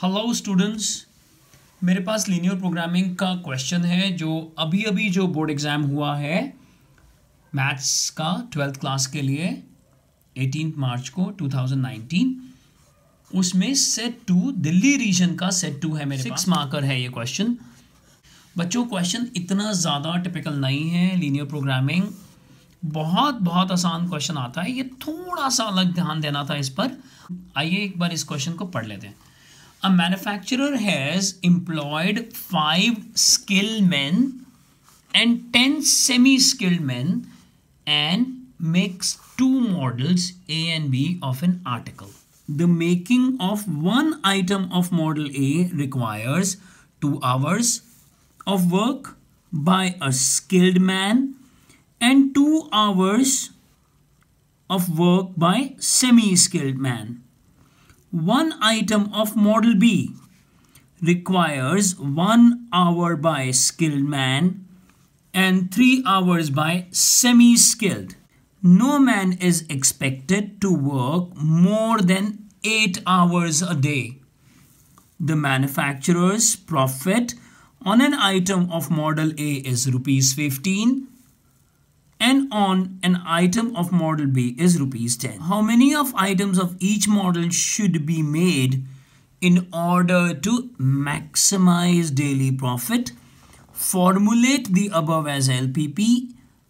Hello students, मेरे पास linear programming का question है जो अभी जो बोर्ड एग्ज़ाम हुआ है मैथ्स का 12th क्लास के लिए 18 मार्च को 2019। उसमें सेट 2 दिल्ली रीजन का सेट 2 है, मेरे 6 मार्कर है ये क्वेश्चन। बच्चों, क्वेश्चन इतना ज़्यादा टिपिकल नहीं है। लीनियर प्रोग्रामिंग बहुत आसान क्वेश्चन आता है, ये थोड़ा सा अलग ध्यान देना था इस पर। आइए एक बार इस क्वेश्चन को पढ़ लेते हैं। A manufacturer has employed 5 skilled men and 10 semi-skilled men and makes 2 models A and B of an article. The making of one item of model A requires 2 hours of work by a skilled man and 2 hours of work by semi-skilled man. One item of model B requires 1 hour by skilled man and 3 hours by semi-skilled. No man is expected to work more than 8 hours a day. The manufacturer's profit on an item of model A is ₹15 and on an item of model B is ₹10. How many of items of each model should be made in order to maximize daily profit? Formulate the above as LPP,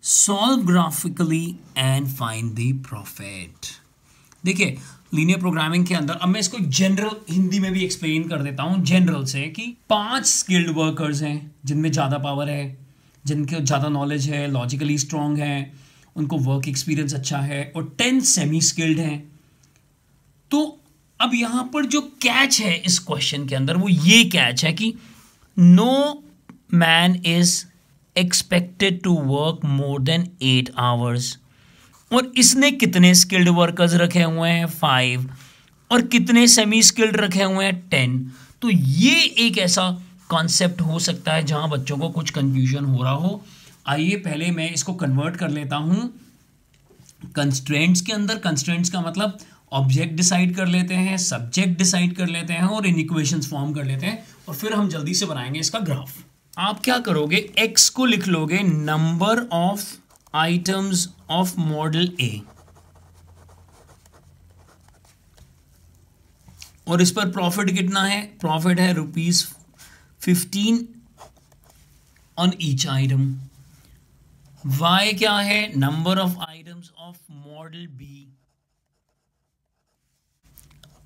solve graphically and find the profit. देखिए, linear programming के अंदर अब मैं इसको general Hindi में भी explain कर देता हूँ जनरल से कि 5 स्किल्ड वर्कर्स हैं जिनमें ज़्यादा पावर है, जिनके ज़्यादा नॉलेज है, लॉजिकली स्ट्रॉन्ग है, उनको वर्क एक्सपीरियंस अच्छा है, और 10 सेमी स्किल्ड हैं। तो अब यहाँ पर जो कैच है इस क्वेश्चन के अंदर वो ये कैच है कि no man is expected to work more than 8 hours. और इसने कितने स्किल्ड वर्कर्स रखे हुए हैं? 5। और कितने सेमी स्किल्ड रखे हुए हैं? 10। तो ये एक ऐसा कॉन्सेप्ट हो सकता है जहां बच्चों को कुछ कंफ्यूजन हो रहा हो। आइए पहले मैं इसको कन्वर्ट कर लेता हूं कंस्ट्रेंट्स के अंदर। कंस्ट्रेंट्स का मतलब ऑब्जेक्ट डिसाइड कर लेते हैं, सब्जेक्ट डिसाइड कर लेते हैं और इन इक्वेशंस फॉर्म कर लेते हैं, और फिर हम जल्दी से बनाएंगे इसका ग्राफ। आप क्या करोगे, x को लिख लोगे number of items of model A, और इस पर प्रॉफिट कितना है? प्रॉफिट है ₹15 ऑन ईच आइटम। y क्या है? Number of items of model B,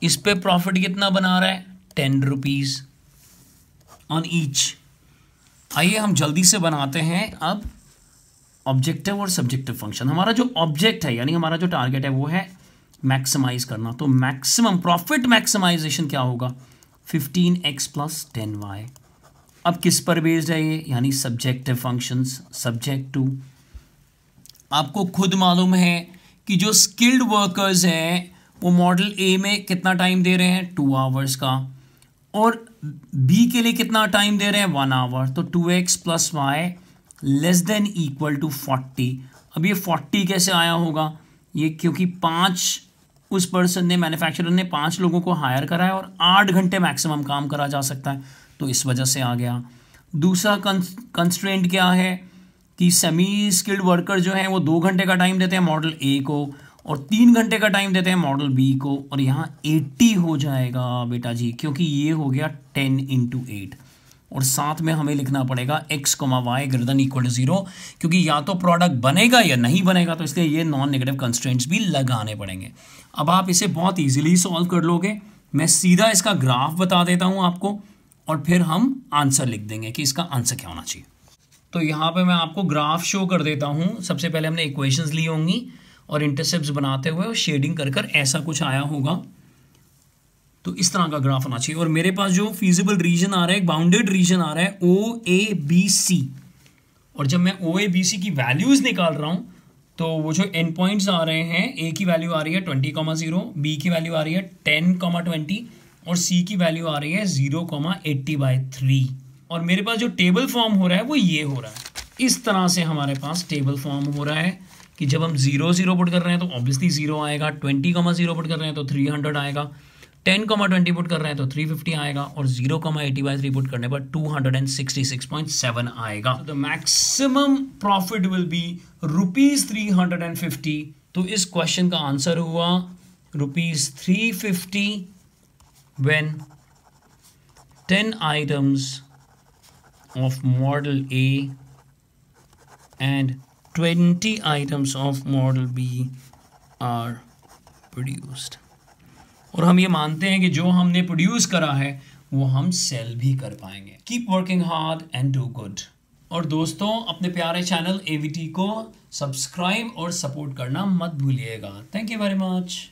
इस पे प्रॉफिट कितना बना रहा है? ₹10 ऑन ईच। आइए हम जल्दी से बनाते हैं अब ऑब्जेक्टिव और सब्जेक्टिव फंक्शन। हमारा जो ऑब्जेक्ट है यानी हमारा जो टारगेट है वो है मैक्सिमाइज करना। तो मैक्सिमम प्रॉफिट मैक्सिमाइजेशन क्या होगा? 15x + 10y। अब किस पर बेस्ड है ये? यानी सब्जेक्टिव फंक्शंस। सब्जेक्ट टू आपको खुद मालूम है कि जो स्किल्ड वर्कर्स हैं वो मॉडल ए में कितना टाइम दे रहे हैं? 2 आवर्स का, और बी के लिए कितना टाइम दे रहे हैं? 1 आवर। तो 2x + y <= 40। अब ये 40 कैसे आया होगा? ये क्योंकि 5 उस पर्सन ने, मैन्युफैक्चरर ने 5 लोगों को हायर करा है और 8 घंटे मैक्सिमम काम करा जा सकता है, तो इस वजह से आ गया। दूसरा कंस्ट्रेंट क्या है कि सेमी स्किल्ड वर्कर जो हैं वो 2 घंटे का टाइम देते हैं मॉडल ए को और 3 घंटे का टाइम देते हैं मॉडल बी को, और यहाँ 80 हो जाएगा बेटा जी, क्योंकि ये हो गया 10 × 8। और साथ में हमें लिखना पड़ेगा x, y > 0, क्योंकि या तो प्रोडक्ट बनेगा या नहीं बनेगा, तो इसलिए ये नॉन नेगेटिव कंस्ट्रेंट्स भी लगाने पड़ेंगे। अब आप इसे बहुत इजीली सॉल्व कर लोगे। मैं सीधा इसका ग्राफ बता देता हूं आपको और फिर हम आंसर लिख देंगे कि इसका आंसर क्या होना चाहिए। तो यहाँ पे मैं आपको ग्राफ शो कर देता हूँ। सबसे पहले हमने इक्वेशंस ली होंगी और इंटरसेप्ट्स बनाते हुए और शेडिंग कर ऐसा कुछ आया होगा, तो इस तरह का ग्राफ होना चाहिए। और मेरे पास जो फीजिबल रीजन आ रहा है, एक बाउंडेड रीजन आ रहा है OABC, और जब मैं OABC की वैल्यूज निकाल रहा हूँ तो वो जो एंड पॉइंट्स आ रहे हैं, A की वैल्यू आ रही है 20,0, B की वैल्यू आ रही है 10,20 और C की वैल्यू आ रही है 0,80/3। और मेरे पास जो टेबल फॉर्म हो रहा है वो ये हो रहा है। इस तरह से हमारे पास टेबल फॉर्म हो रहा है कि जब हम 0 0 पुट कर रहे हैं तो ऑब्वियसली 0 आएगा, 20,0 पुट कर रहे हैं तो 300 आएगा, 10,20 पुट कर रहे हैं तो 350 आएगा और 0,80/3 पुट करने पर 266.7 आएगा। The maximum profit will be ₹350। तो इस क्वेश्चन का आंसर हुआ ₹350 when 10 items of model A and 20 items of model B are produced। और हम ये मानते हैं कि जो हमने प्रोड्यूस करा है वो हम सेल भी कर पाएंगे। Keep working hard and do good. और दोस्तों अपने प्यारे चैनल AVT को सब्सक्राइब और सपोर्ट करना मत भूलिएगा। Thank you very much.